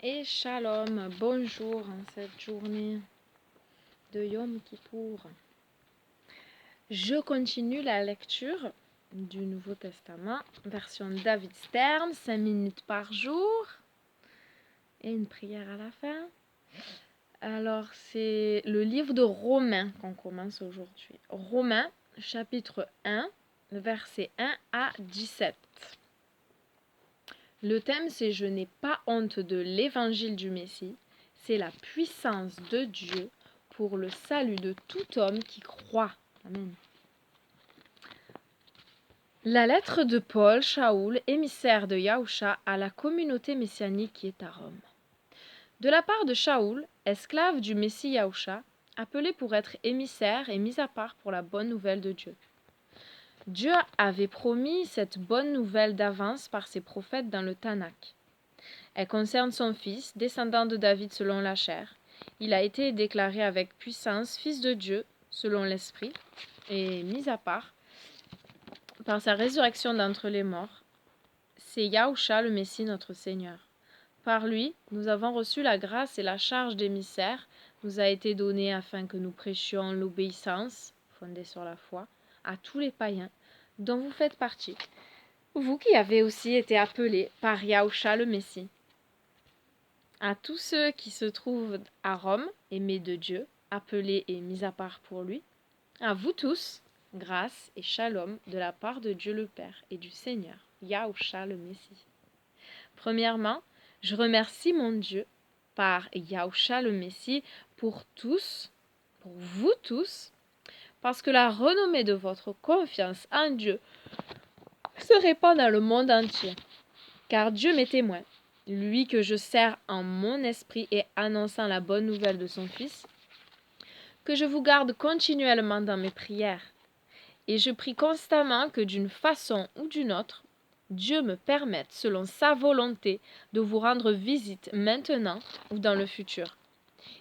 Et shalom, bonjour en cette journée de Yom Kippour. Je continue la lecture du Nouveau Testament, version David Stern, 5 minutes par jour et une prière à la fin. Alors c'est le livre de Romains qu'on commence aujourd'hui. Romains, chapitre 1, versets 1 à 17. Le thème, c'est « Je n'ai pas honte de l'évangile du Messie ». C'est la puissance de Dieu pour le salut de tout homme qui croit. Amen. La lettre de Paul, Shaoul, émissaire de Yahusha à la communauté messianique qui est à Rome. De la part de Shaoul, esclave du Messie Yahusha, appelé pour être émissaire et mis à part pour la bonne nouvelle de Dieu. Dieu avait promis cette bonne nouvelle d'avance par ses prophètes dans le Tanakh. Elle concerne son fils, descendant de David selon la chair. Il a été déclaré avec puissance fils de Dieu selon l'esprit et mis à part par sa résurrection d'entre les morts. C'est Yahusha le Messie notre Seigneur. Par lui, nous avons reçu la grâce et la charge d'émissaire nous a été donnée afin que nous prêchions l'obéissance, fondée sur la foi, à tous les païens dont vous faites partie, vous qui avez aussi été appelés par Yahusha le Messie. À tous ceux qui se trouvent à Rome, aimés de Dieu, appelés et mis à part pour lui, à vous tous, grâce et shalom de la part de Dieu le Père et du Seigneur, Yahusha le Messie. Premièrement, je remercie mon Dieu par Yahusha le Messie pour vous tous, parce que la renommée de votre confiance en Dieu se répand dans le monde entier. Car Dieu m'est témoin, lui que je sers en mon esprit et annonçant la bonne nouvelle de son Fils, que je vous garde continuellement dans mes prières. Et je prie constamment que d'une façon ou d'une autre, Dieu me permette, selon sa volonté, de vous rendre visite maintenant ou dans le futur.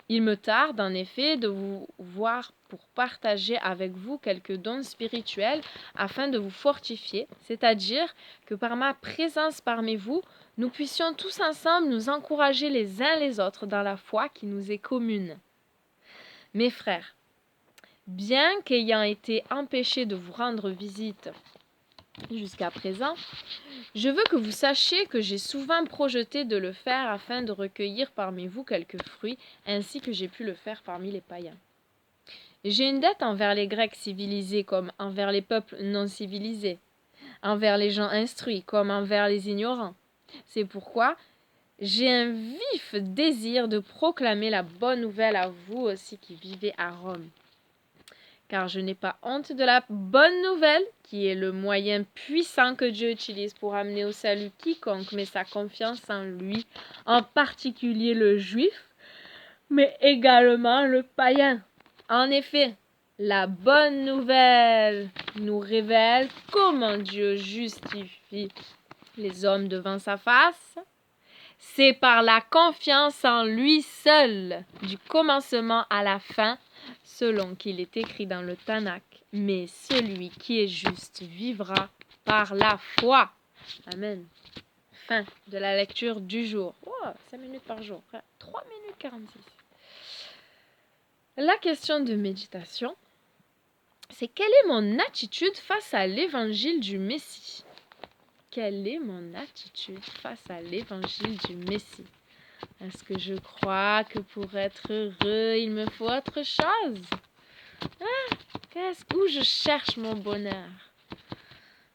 Il me tarde en effet de vous voir pour partager avec vous quelques dons spirituels afin de vous fortifier, c'est-à-dire que par ma présence parmi vous, nous puissions tous ensemble nous encourager les uns les autres dans la foi qui nous est commune. Mes frères, bien qu'ayant été empêché de vous rendre visite jusqu'à présent, je veux que vous sachiez que j'ai souvent projeté de le faire afin de recueillir parmi vous quelques fruits, ainsi que j'ai pu le faire parmi les païens. J'ai une dette envers les Grecs civilisés comme envers les peuples non civilisés, envers les gens instruits comme envers les ignorants. C'est pourquoi j'ai un vif désir de proclamer la bonne nouvelle à vous aussi qui vivez à Rome. Car je n'ai pas honte de la bonne nouvelle, qui est le moyen puissant que Dieu utilise pour amener au salut quiconque met sa confiance en lui, en particulier le juif, mais également le païen. En effet, la bonne nouvelle nous révèle comment Dieu justifie les hommes devant sa face. C'est par la confiance en lui seul, du commencement à la fin, selon qu'il est écrit dans le Tanakh. Mais celui qui est juste vivra par la foi. Amen. Fin de la lecture du jour. Oh, 5 minutes par jour. 3 minutes 46. La question de méditation, c'est quelle est mon attitude face à l'évangile du Messie? Quelle est mon attitude face à l'évangile du Messie? Est-ce que je crois que pour être heureux, il me faut autre chose? Où je cherche mon bonheur?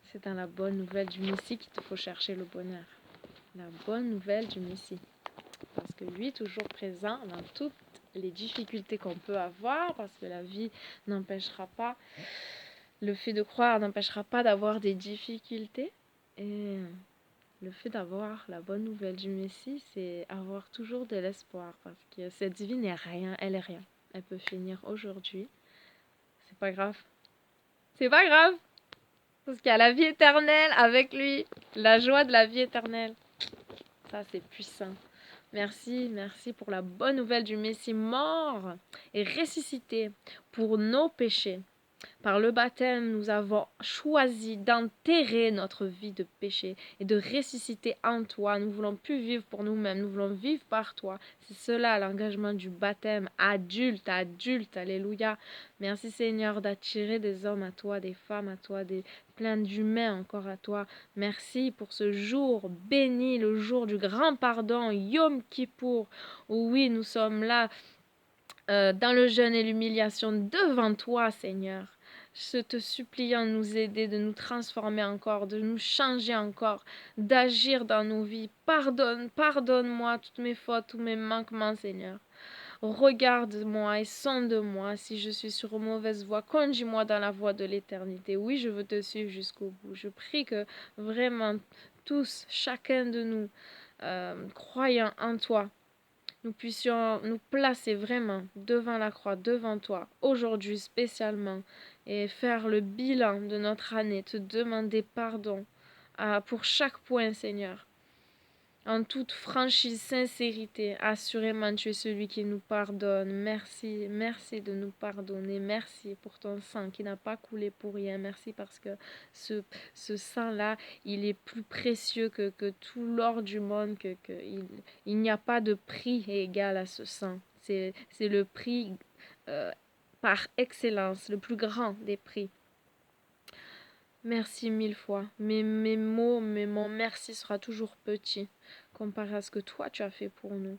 C'est dans la bonne nouvelle du Messie qu'il te faut chercher le bonheur. La bonne nouvelle du Messie. Parce que lui, toujours présent dans toutes les difficultés qu'on peut avoir, parce que la vie n'empêchera pas, le fait de croire n'empêchera pas d'avoir des difficultés. Et le fait d'avoir la bonne nouvelle du Messie, c'est avoir toujours de l'espoir, parce que cette vie n'est rien, elle est rien. Elle peut finir aujourd'hui. C'est pas grave. C'est pas grave. Parce qu'il y a la vie éternelle avec lui. La joie de la vie éternelle. Ça, c'est puissant. Merci pour la bonne nouvelle du Messie mort et ressuscité pour nos péchés. Par le baptême, nous avons choisi d'enterrer notre vie de péché et de ressusciter en toi. Nous voulons plus vivre pour nous-mêmes, nous voulons vivre par toi. C'est cela l'engagement du baptême, adulte, adulte, alléluia. Merci Seigneur d'attirer des hommes à toi, des femmes à toi, des plein d'humains encore à toi. Merci pour ce jour béni, le jour du grand pardon, Yom Kippour. Oui, nous sommes là dans le jeûne et l'humiliation devant toi, Seigneur. Je te suppliant de nous aider, de nous transformer encore, de nous changer encore, d'agir dans nos vies. Pardonne, pardonne-moi toutes mes fautes, tous mes manquements, Seigneur. Regarde-moi et sonde-moi si je suis sur une mauvaise voie. Conduis-moi dans la voie de l'éternité. Oui, je veux te suivre jusqu'au bout. Je prie que vraiment tous, chacun de nous, croyant en toi, nous puissions nous placer vraiment devant la croix, devant toi, aujourd'hui spécialement, et faire le bilan de notre année, te demander pardon pour chaque point, Seigneur. En toute franchise, sincérité, assurément, tu es celui qui nous pardonne. Merci, merci de nous pardonner. Merci pour ton sang qui n'a pas coulé pour rien. Merci parce que ce, ce sang-là, il est plus précieux que tout l'or du monde. Il n'y a pas de prix égal à ce sang. C'est le prix par excellence, le plus grand des prix. Merci mille fois. Mes mots, mon merci sera toujours petit comparé à ce que toi tu as fait pour nous.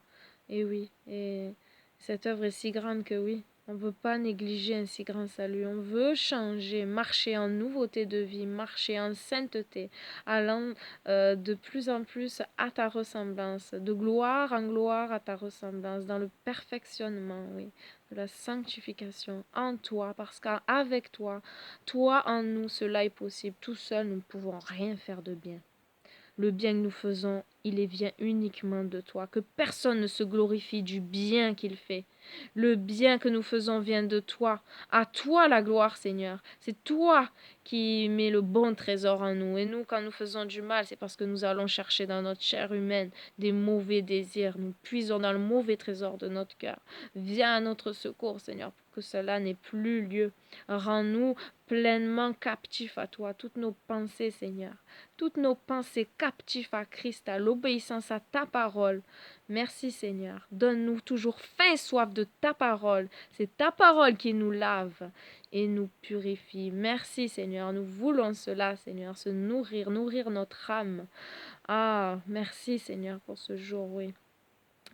Et oui, et cette œuvre est si grande que oui, on ne veut pas négliger un si grand salut. On veut changer, marcher en nouveauté de vie, marcher en sainteté, allant de plus en plus à ta ressemblance, de gloire en gloire à ta ressemblance, dans le perfectionnement, oui, de la sanctification en toi, parce qu'avec toi, toi en nous, cela est possible. Tout seul, nous ne pouvons rien faire de bien. Le bien que nous faisons, il vient uniquement de toi. Que personne ne se glorifie du bien qu'il fait. Le bien que nous faisons vient de toi. À toi la gloire, Seigneur. C'est toi qui mets le bon trésor en nous. Et nous, quand nous faisons du mal, c'est parce que nous allons chercher dans notre chair humaine des mauvais désirs. Nous puisons dans le mauvais trésor de notre cœur. Viens à notre secours, Seigneur, pour que cela n'ait plus lieu. Rends-nous pleinement captifs à toi. Toutes nos pensées, Seigneur. Toutes nos pensées captives à Christ, à l'obéissance à ta parole. Merci Seigneur. Donne-nous toujours faim et soif de ta parole. C'est ta parole qui nous lave et nous purifie. Merci Seigneur. Nous voulons cela, Seigneur, se nourrir, nourrir notre âme. Ah, merci Seigneur pour ce jour, oui.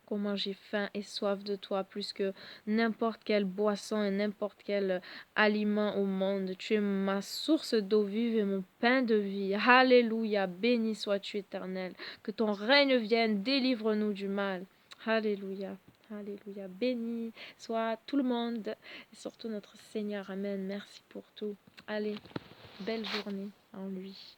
Comment j'ai faim et soif de toi plus que n'importe quelle boisson et n'importe quel aliment au monde. Tu es ma source d'eau vive et mon pain de vie. Alléluia, béni sois-tu éternel. Que ton règne vienne, délivre-nous du mal. Alléluia, alléluia. Béni soit tout le monde et surtout notre Seigneur. Amen. Merci pour tout. Allez, belle journée en lui.